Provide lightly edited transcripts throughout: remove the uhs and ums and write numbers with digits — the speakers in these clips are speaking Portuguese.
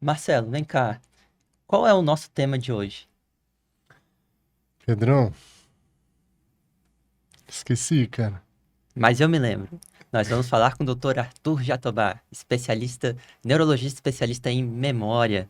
Marcelo, vem cá. Qual é o nosso tema de hoje? Pedrão, esqueci, cara. Mas eu me lembro. Nós vamos falar com o Dr. Arthur Jatobá, especialista, neurologista especialista em memória.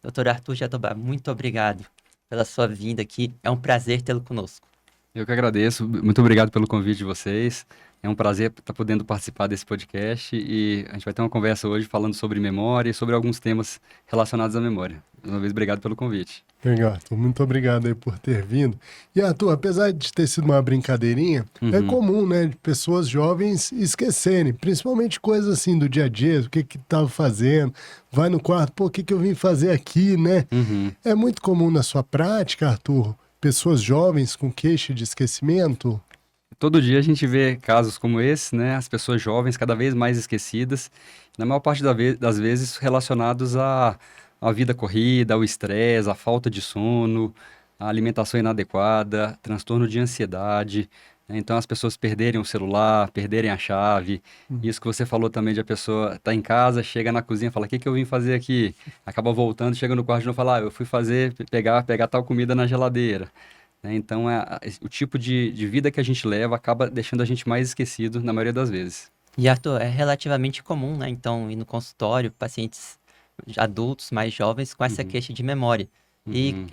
Dr. Arthur Jatobá, muito obrigado pela sua vinda aqui. É um prazer tê-lo conosco. Eu que agradeço, muito obrigado pelo convite de vocês. É um prazer estar podendo participar desse podcast e a gente vai ter uma conversa hoje falando sobre memória e sobre alguns temas relacionados à memória. Mais uma vez, obrigado pelo convite. Legal, Arthur, muito obrigado aí por ter vindo. E, Arthur, apesar de ter sido uma brincadeirinha, é comum, né, de pessoas jovens esquecerem, principalmente coisas assim do dia a dia, o que que tava fazendo, vai no quarto, pô, o que que eu vim fazer aqui, né? É muito comum na sua prática, Arthur, pessoas jovens com queixa de esquecimento? Todo dia a gente vê casos como esse, né? As pessoas jovens cada vez mais esquecidas, na maior parte das vezes relacionados à vida corrida, ao estresse, à falta de sono, à alimentação inadequada, transtorno de ansiedade, né? Então as pessoas perderem o celular, perderem a chave. Isso que você falou também de a pessoa estar em casa, chega na cozinha, fala: "O que que eu vim fazer aqui?" Acaba voltando, chega no quarto de novo e fala: "Ah, eu fui pegar tal comida na geladeira." Né? Então, o tipo de vida que a gente leva acaba deixando a gente mais esquecido na maioria das vezes. E, Arthur, é relativamente comum, né? Então, ir no consultório, pacientes adultos mais jovens com essa Uhum, queixa de memória. E uhum.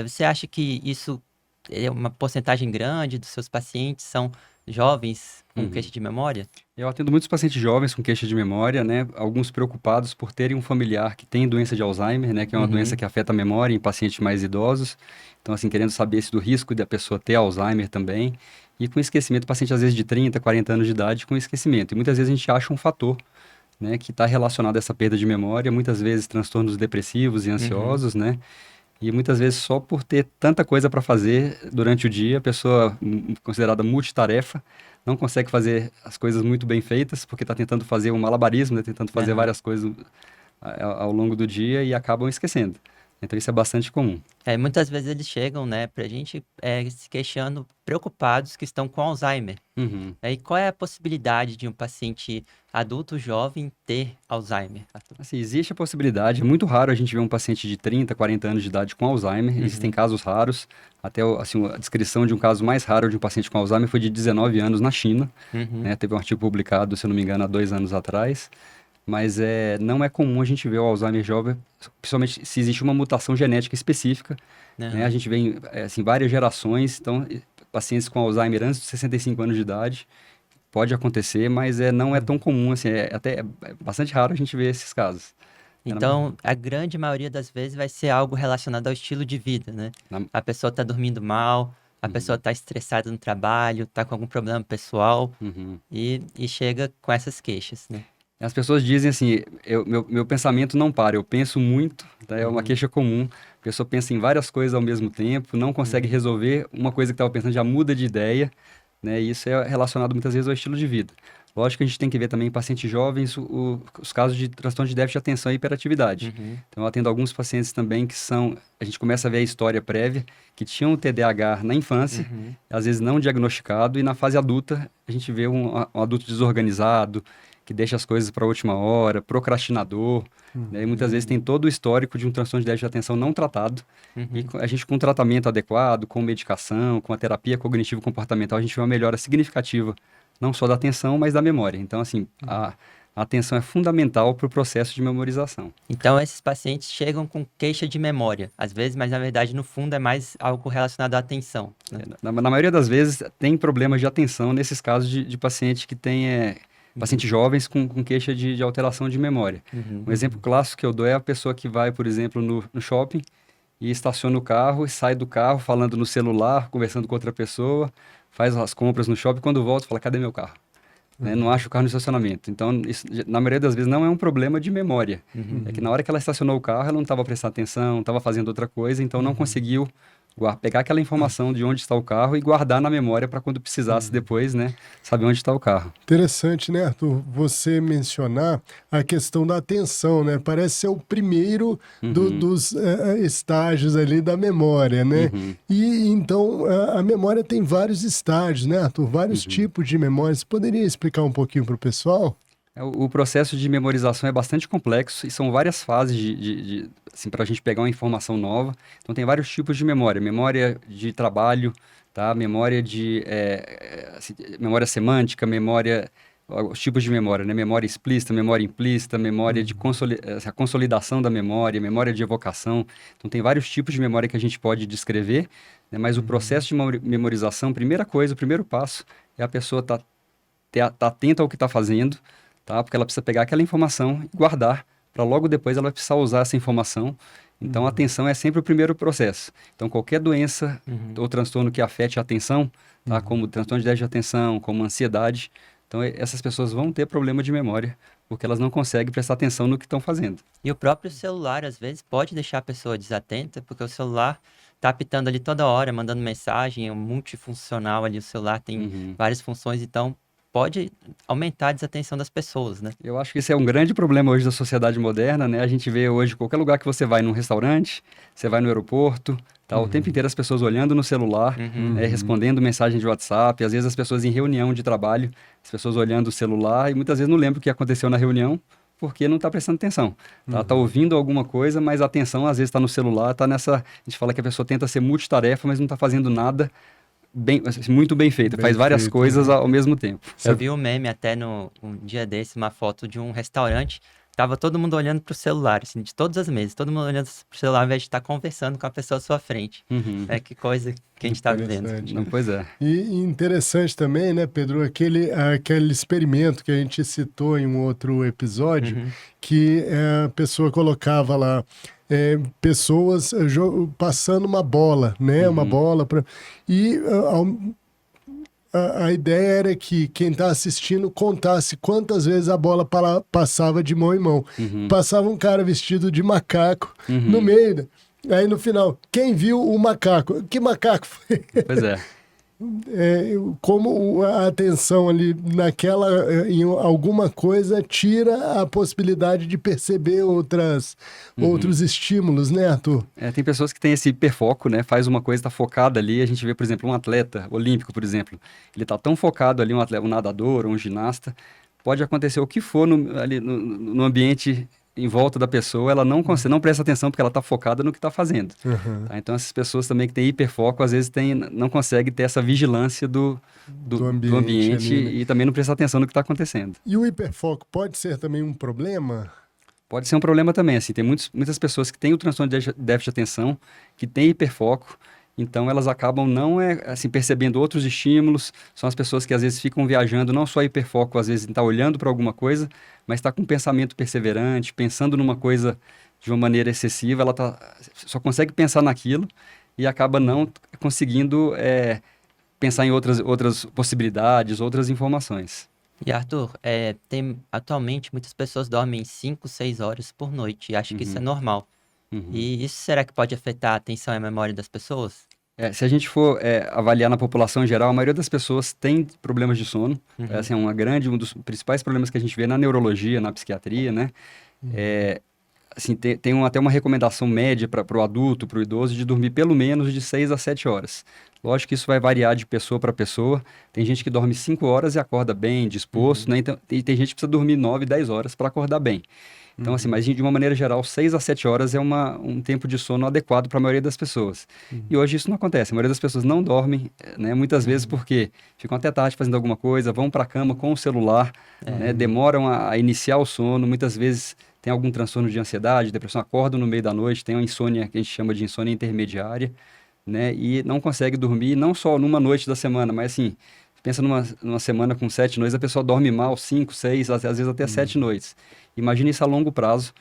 você acha que isso é uma porcentagem grande dos seus pacientes são jovens com Uhum. queixa de memória? Eu atendo muitos pacientes jovens com queixa de memória, né? Alguns preocupados por terem um familiar que tem doença de Alzheimer, né? Que é uma doença que afeta a memória em pacientes mais idosos. Então, assim, querendo saber se do risco da pessoa ter Alzheimer também. E com esquecimento, paciente às vezes de 30, 40 anos de idade com esquecimento. E muitas vezes a gente acha um fator, né? Que está relacionado a essa perda de memória, muitas vezes transtornos depressivos e Uhum. ansiosos, né? E muitas vezes só por ter tanta coisa para fazer durante o dia, a pessoa considerada multitarefa, não consegue fazer as coisas muito bem feitas, porque está tentando fazer um malabarismo, né? Tentando fazer Aham. várias coisas ao longo do dia e acabam esquecendo. Então isso é bastante comum. Muitas vezes eles chegam, né, pra gente se queixando, preocupados que estão com Alzheimer. Uhum. E qual é a possibilidade de um paciente adulto jovem ter Alzheimer, Arthur? Assim, existe a possibilidade, é muito raro a gente ver um paciente de 30, 40 anos de idade com Alzheimer, existem Uhum. casos raros, até assim, a descrição de um caso mais raro de um paciente com Alzheimer foi de 19 anos na China, Uhum. né? Teve um artigo publicado, se eu não me engano, há 2 anos atrás, mas não é comum a gente ver o Alzheimer jovem, principalmente se existe uma mutação genética específica, né? A Aham. gente vê assim, várias gerações, então pacientes com Alzheimer antes de 65 anos de idade, pode acontecer, mas não é tão comum, assim, é bastante raro a gente ver esses casos. É na, Então, a grande maioria das vezes vai ser algo relacionado ao estilo de vida, né? na- A pessoa está dormindo mal, a pessoa uhum, está estressada no trabalho, está com algum problema pessoal uhum. e chega com essas queixas, né? As pessoas dizem assim, meu pensamento não para, eu penso muito, tá? É uma Uhum. queixa comum. A pessoa pensa em várias coisas ao mesmo tempo, não consegue Uhum. resolver uma coisa que estava pensando, já muda de ideia, né? E isso é relacionado muitas vezes ao estilo de vida. Lógico que a gente tem que ver também em pacientes jovens os casos de transtorno de déficit de atenção e hiperatividade. Uhum. Então, eu atendo alguns pacientes também a gente começa a ver a história prévia, que tinham TDAH na infância, Uhum. às vezes não diagnosticado, e na fase adulta a gente vê um adulto desorganizado, que deixa as coisas para a última hora, procrastinador, né? E muitas vezes tem todo o histórico de um transtorno de déficit de atenção não tratado. E Uhum. a gente, com tratamento adequado, com medicação, com a terapia cognitivo-comportamental, a gente vê uma melhora significativa, não só da atenção, mas da memória. Então, assim, a atenção é fundamental para o processo de memorização. Então, esses pacientes chegam com queixa de memória, às vezes, mas na verdade, no fundo, é mais algo relacionado à atenção, né? Na maioria das vezes, tem problemas de atenção nesses casos de paciente que tem Uhum. pacientes jovens com queixa de alteração de memória. Uhum. Um exemplo clássico que eu dou é a pessoa que vai, por exemplo, no shopping e estaciona o carro e sai do carro falando no celular, conversando com outra pessoa, faz as compras no shopping, quando volta fala: "Cadê meu carro?" Né? Não acha o carro no estacionamento. Então, isso, na maioria das vezes, não é um problema de memória. Uhum. É que na hora que ela estacionou o carro, ela não estava prestando atenção, estava fazendo outra coisa, então não Uhum. conseguiu Pegar aquela informação de onde está o carro e guardar na memória para quando precisasse depois, né, saber onde está o carro. Interessante, né, Arthur? Você mencionar a questão da atenção, né? Parece ser o primeiro dos estágios ali da memória, né? Uhum. E então a memória tem vários estágios, né, Arthur? Vários tipos de memória. Você poderia explicar um pouquinho para o pessoal? O processo de memorização é bastante complexo e são várias fases assim, para a gente pegar uma informação nova. Então, tem vários tipos de memória. Memória de trabalho, tá? Memória assim, memória semântica, os tipos de memória, né? Memória explícita, memória implícita, memória de a consolidação da memória, memória de evocação. Então, tem vários tipos de memória que a gente pode descrever, né? Mas o processo de memorização, primeira coisa, o primeiro passo é a pessoa tá atenta ao que está fazendo, tá? Porque ela precisa pegar aquela informação e guardar, para logo depois ela precisar usar essa informação. Então, a atenção é sempre o primeiro processo. Então, qualquer doença ou transtorno que afete a atenção, tá? Como transtorno de déficit de atenção, como ansiedade, então essas pessoas vão ter problema de memória, porque elas não conseguem prestar atenção no que estão fazendo. E o próprio celular, às vezes, pode deixar a pessoa desatenta, porque o celular tá apitando ali toda hora, mandando mensagem, é um multifuncional ali, o celular tem várias funções, então pode aumentar a desatenção das pessoas, né? Eu acho que esse é um grande problema hoje da sociedade moderna, né? A gente vê hoje, qualquer lugar que você vai, num restaurante, você vai no aeroporto, tá? O tempo inteiro as pessoas olhando no celular, né? Respondendo mensagem de WhatsApp, às vezes as pessoas em reunião de trabalho, as pessoas olhando o celular e muitas vezes não lembram o que aconteceu na reunião, porque não está prestando atenção. Tá ouvindo alguma coisa, mas a atenção às vezes está no celular, tá nessa... A gente fala que a pessoa tenta ser multitarefa, mas não está fazendo nada muito bem feito, faz várias coisas ao mesmo tempo. Eu vi um meme até um dia desse, uma foto de um restaurante, tava todo mundo olhando pro celular, assim, de todas as mesas, todo mundo olhando pro celular ao invés de estar conversando com a pessoa à sua frente. Que coisa que a gente tá vivendo. Não, pois é. E interessante também, né, Pedro, aquele experimento que a gente citou em um outro episódio, que a pessoa colocava lá pessoas passando uma bola, né, uma bola e a ideia era que quem está assistindo contasse quantas vezes a bola passava de mão em mão. Passava um cara vestido de macaco no meio. Aí no final, quem viu o macaco? Que macaco foi? Pois é. Como a atenção ali em alguma coisa tira a possibilidade de perceber outros estímulos, né, Arthur? Tem pessoas que têm esse hiperfoco, né? Faz uma coisa, está focada ali. A gente vê, por exemplo, um atleta olímpico, por exemplo. Ele está tão focado ali, um nadador, um ginasta. Pode acontecer o que for ali no ambiente em volta da pessoa, ela não presta atenção porque ela está focada no que está fazendo. Tá? Então, essas pessoas também que têm hiperfoco, às vezes não conseguem ter essa vigilância do ambiente ali, né? E também não prestar atenção no que está acontecendo. E o hiperfoco pode ser também um problema? Pode ser um problema também, assim, tem muitas pessoas que têm o transtorno de déficit de atenção, que têm hiperfoco, então elas acabam não assim, percebendo outros estímulos, são as pessoas que às vezes ficam viajando, não só hiperfoco, às vezes está olhando para alguma coisa, mas está com um pensamento perseverante, pensando numa coisa de uma maneira excessiva, ela só consegue pensar naquilo e acaba não conseguindo pensar em outras possibilidades, outras informações. E Arthur, atualmente muitas pessoas dormem 5, 6 horas por noite e acham que isso é normal. E isso será que pode afetar a atenção e a memória das pessoas? Se a gente for avaliar na população em geral, a maioria das pessoas tem problemas de sono. Assim, um dos principais problemas que a gente vê na neurologia, na psiquiatria, né? Assim, tem até uma recomendação média para o adulto, para o idoso, de dormir pelo menos de 6 a 7 horas. Lógico que isso vai variar de pessoa para pessoa. Tem gente que dorme 5 horas e acorda bem, disposto, né? Então, e tem gente que precisa dormir 9, 10 horas para acordar bem. Então, assim, mas de uma maneira geral, 6 a 7 horas é um tempo de sono adequado para a maioria das pessoas. E hoje isso não acontece. A maioria das pessoas não dormem, né? Muitas vezes porque ficam até tarde fazendo alguma coisa, vão para a cama com o celular, né? Demoram a iniciar o sono, muitas vezes tem algum transtorno de ansiedade, depressão, acordam no meio da noite, tem uma insônia que a gente chama de insônia intermediária, né? E não consegue dormir, não só numa noite da semana, mas assim, pensa numa semana com 7 noites, a pessoa dorme mal 5, 6, às vezes até 7 noites. Imagina isso a longo prazo.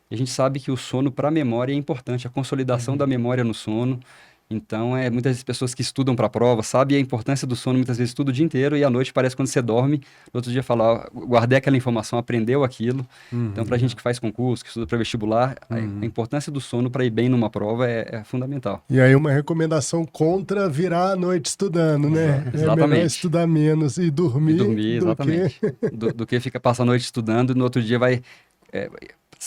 E a gente sabe que o sono para a memória é importante, a consolidação da memória no sono. Então, muitas pessoas que estudam para a prova sabem a importância do sono, muitas vezes estuda o dia inteiro e à noite parece quando você dorme, no outro dia fala, ó, guardei aquela informação, aprendeu aquilo. Então, para a gente que faz concurso, que estuda para vestibular, a importância do sono para ir bem numa prova é fundamental. E aí uma recomendação contra virar a noite estudando, né? Exatamente. É melhor estudar menos e dormir exatamente. Do que fica passar a noite estudando e no outro dia vai...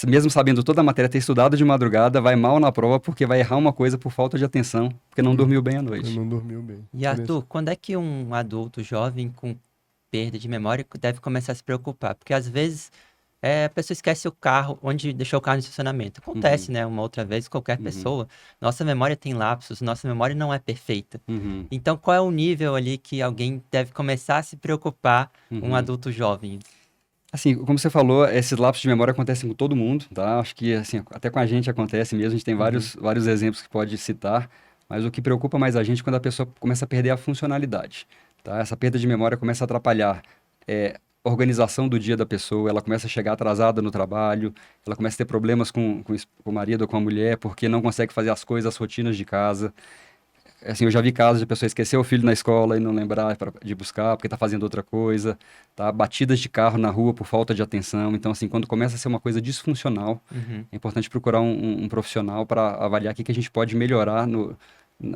mesmo sabendo toda a matéria, ter estudado de madrugada, vai mal na prova porque vai errar uma coisa por falta de atenção, porque não dormiu bem à noite. Não dormiu bem. E Arthur, quando é que um adulto jovem com perda de memória deve começar a se preocupar? Porque às vezes a pessoa esquece o carro, onde deixou o carro no estacionamento. Acontece, né? Uma outra vez, qualquer pessoa. Nossa memória tem lapsos, nossa memória não é perfeita. Então, qual é o nível ali que alguém deve começar a se preocupar, um adulto jovem? Assim, como você falou, esses lapsos de memória acontecem com todo mundo, tá? Acho que, assim, até com a gente acontece mesmo, a gente tem vários exemplos que pode citar, mas o que preocupa mais a gente é quando a pessoa começa a perder a funcionalidade, tá? Essa perda de memória começa a atrapalhar a organização do dia da pessoa, ela começa a chegar atrasada no trabalho, ela começa a ter problemas com o marido ou com a mulher, porque não consegue fazer as coisas, as rotinas de casa. Assim, eu já vi casos de pessoa esquecer o filho na escola e não lembrar de buscar porque está fazendo outra coisa, tá? Batidas de carro na rua por falta de atenção. Então, assim, quando começa a ser uma coisa disfuncional, é importante procurar um profissional para avaliar o que a gente pode melhorar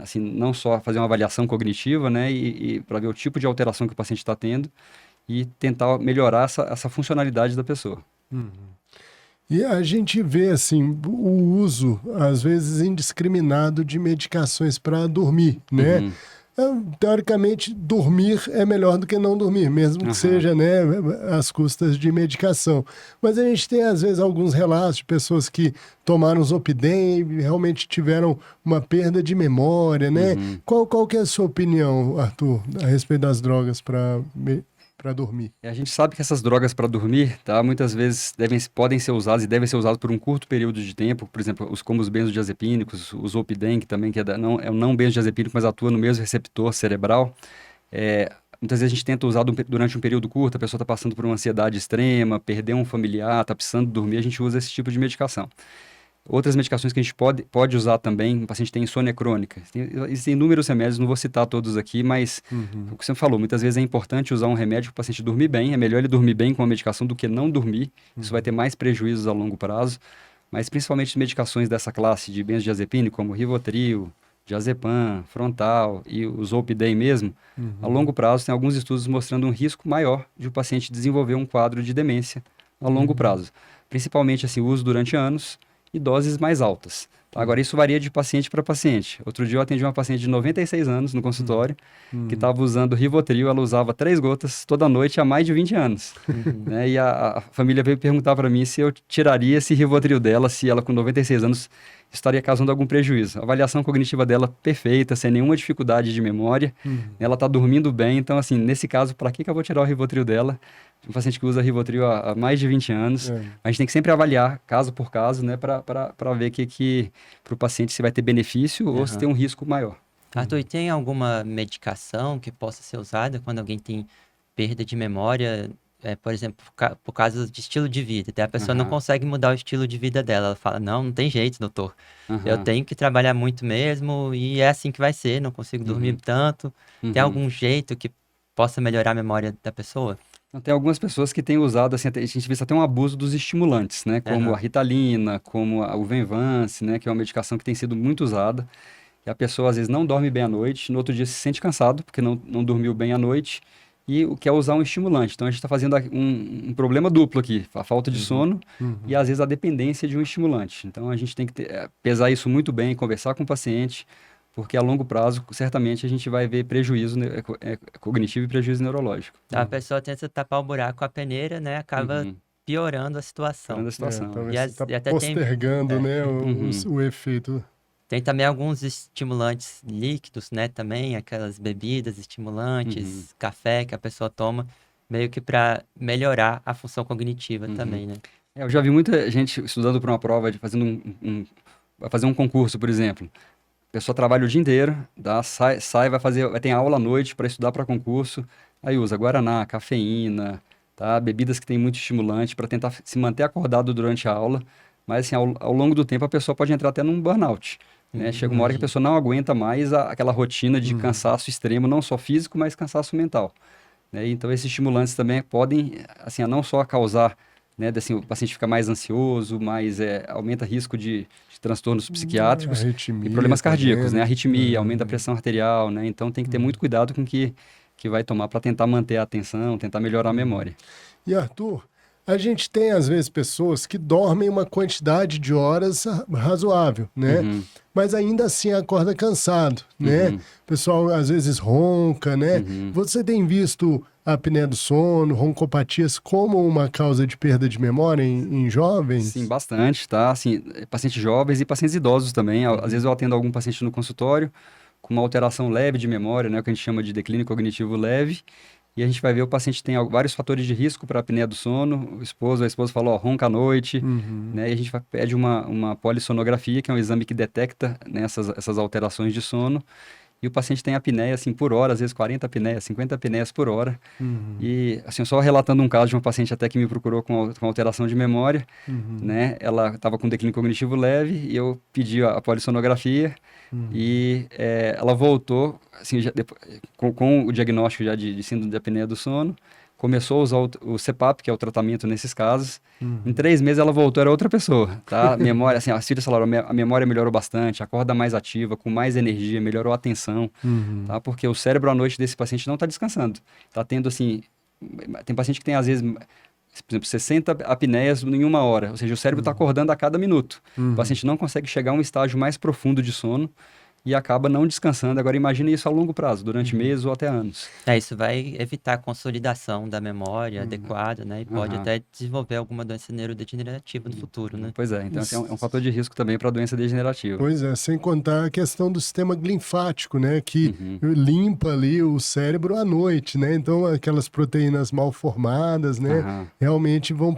assim, não só fazer uma avaliação cognitiva, né, e para ver o tipo de alteração que o paciente está tendo e tentar melhorar essa funcionalidade da pessoa. E a gente vê, assim, o uso, às vezes, indiscriminado de medicações para dormir, né? Teoricamente, dormir é melhor do que não dormir, mesmo que seja, né, às custas de medicação. Mas a gente tem, às vezes, alguns relatos de pessoas que tomaram Zopidem e realmente tiveram uma perda de memória, né? Qual que é a sua opinião, Arthur, a respeito das drogas para dormir? A gente sabe que essas drogas para dormir, tá, muitas vezes podem ser usadas e devem ser usadas por um curto período de tempo, por exemplo, como os benzodiazepínicos, o Zolpidem, que também é um não benzodiazepínico, mas atua no mesmo receptor cerebral. Muitas vezes a gente tenta usar durante um período curto, a pessoa está passando por uma ansiedade extrema, perdeu um familiar, está precisando dormir, a gente usa esse tipo de medicação. Outras medicações que a gente pode usar também, o paciente tem insônia crônica. Existem inúmeros remédios, não vou citar todos aqui, mas o que você falou, muitas vezes é importante usar um remédio para o paciente dormir bem. É melhor ele dormir bem com a medicação do que não dormir. Isso vai ter mais prejuízos a longo prazo. Mas principalmente medicações dessa classe de benzodiazepínico, como Rivotril, Diazepam, Frontal e o Zolpidem mesmo, a longo prazo tem alguns estudos mostrando um risco maior de o paciente desenvolver um quadro de demência a longo prazo. Principalmente assim, o uso durante anos e doses mais altas. Agora, isso varia de paciente para paciente. Outro dia eu atendi uma paciente de 96 anos no consultório, que estava usando Rivotril, ela usava 3 gotas toda noite há mais de 20 anos. Né? E a família veio perguntar para mim se eu tiraria esse Rivotril dela, se ela com 96 anos estaria causando algum prejuízo. A avaliação cognitiva dela perfeita, sem nenhuma dificuldade de memória, ela está dormindo bem, então assim, nesse caso, para que eu vou tirar o Rivotril dela? Um paciente que usa Rivotril há mais de 20 anos. A gente tem que sempre avaliar, caso por caso, né, para ver para o paciente se vai ter benefício ou se tem um risco maior. Arthur, e tem alguma medicação que possa ser usada quando alguém tem perda de memória, por exemplo, por causa de estilo de vida? Até a pessoa não consegue mudar o estilo de vida dela. Ela fala, não tem jeito, doutor. Eu tenho que trabalhar muito mesmo e é assim que vai ser, não consigo dormir tanto. Tem algum jeito que possa melhorar a memória da pessoa? Tem algumas pessoas que têm usado, assim, a gente vê até um abuso dos estimulantes, né? Como a Ritalina, como o Venvance, né? Que é uma medicação que tem sido muito usada. E a pessoa, às vezes, não dorme bem à noite, no outro dia se sente cansado, porque não dormiu bem à noite, e quer usar um estimulante. Então, a gente está fazendo um problema duplo aqui, a falta de sono e, às vezes, a dependência de um estimulante. Então, a gente tem que pesar isso muito bem, conversar com o paciente, porque a longo prazo, certamente, a gente vai ver prejuízo cognitivo e prejuízo neurológico. A pessoa tenta tapar o buraco com a peneira, né? Acaba piorando a situação. E até postergando, né, o efeito. Tem também alguns estimulantes líquidos, né? Também, aquelas bebidas estimulantes, café que a pessoa toma, meio que para melhorar a função cognitiva também, né? Eu já vi muita gente estudando para uma prova, fazendo vai fazer um concurso, por exemplo. A pessoa trabalha o dia inteiro, sai, vai ter aula à noite para estudar para concurso, aí usa guaraná, cafeína, tá? Bebidas que tem muito estimulante para tentar se manter acordado durante a aula, mas assim, ao longo do tempo a pessoa pode entrar até num burnout. né? Chega uma hora que a pessoa não aguenta mais aquela rotina de cansaço extremo, não só físico, mas cansaço mental, né? Então, esses estimulantes também podem, assim, não só causar, né, assim, o paciente fica mais ansioso, aumenta risco de transtornos psiquiátricos e problemas cardíacos, né? Arritmia, aumenta a pressão arterial, né? Então, tem que ter muito cuidado com o que vai tomar para tentar manter a atenção, tentar melhorar a memória. E Arthur, a gente tem às vezes pessoas que dormem uma quantidade de horas razoável, né? Mas ainda assim acorda cansado, né? O pessoal às vezes ronca, né? Você tem visto a apneia do sono, roncopatias como uma causa de perda de memória em jovens? Sim, bastante, tá? Assim, pacientes jovens e pacientes idosos também. Às vezes eu atendo algum paciente no consultório com uma alteração leve de memória, né? O que a gente chama de declínio cognitivo leve. E a gente vai ver o paciente tem vários fatores de risco para a apneia do sono. A esposa fala, ó, ronca à noite, né? E a gente pede uma polissonografia, que é um exame que detecta, né, essas alterações de sono. E o paciente tem apneia, assim, por hora, às vezes 40 apneias, 50 apneias por hora. E, assim, só relatando um caso de uma paciente até que me procurou com alteração de memória, né? Ela estava com declínio cognitivo leve e eu pedi a polissonografia e ela voltou, assim, com o diagnóstico já de síndrome de apneia do sono, começou a usar o CPAP, que é o tratamento nesses casos. Em 3 meses ela voltou, era outra pessoa, tá? A memória, assim, as filhas falaram, a memória melhorou bastante, acorda mais ativa, com mais energia, melhorou a atenção, tá? Porque o cérebro à noite desse paciente não está descansando. Tá tendo, assim, tem paciente que tem, às vezes, por exemplo, 60 apneias em 1 hora, ou seja, o cérebro está acordando a cada minuto. O paciente não consegue chegar a um estágio mais profundo de sono e acaba não descansando. Agora, imagine isso a longo prazo, durante meses ou até anos. Isso vai evitar a consolidação da memória adequada, né? E pode até desenvolver alguma doença neurodegenerativa no futuro, né? Pois é, então assim, é um fator de risco também para a doença degenerativa. Pois é, sem contar a questão do sistema linfático, né? Que limpa ali o cérebro à noite, né? Então, aquelas proteínas mal formadas, né? Realmente vão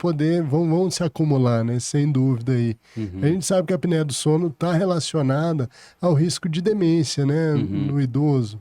se acumular, né? Sem dúvida aí. A gente sabe que a apneia do sono está relacionada ao risco de demência, né? No idoso.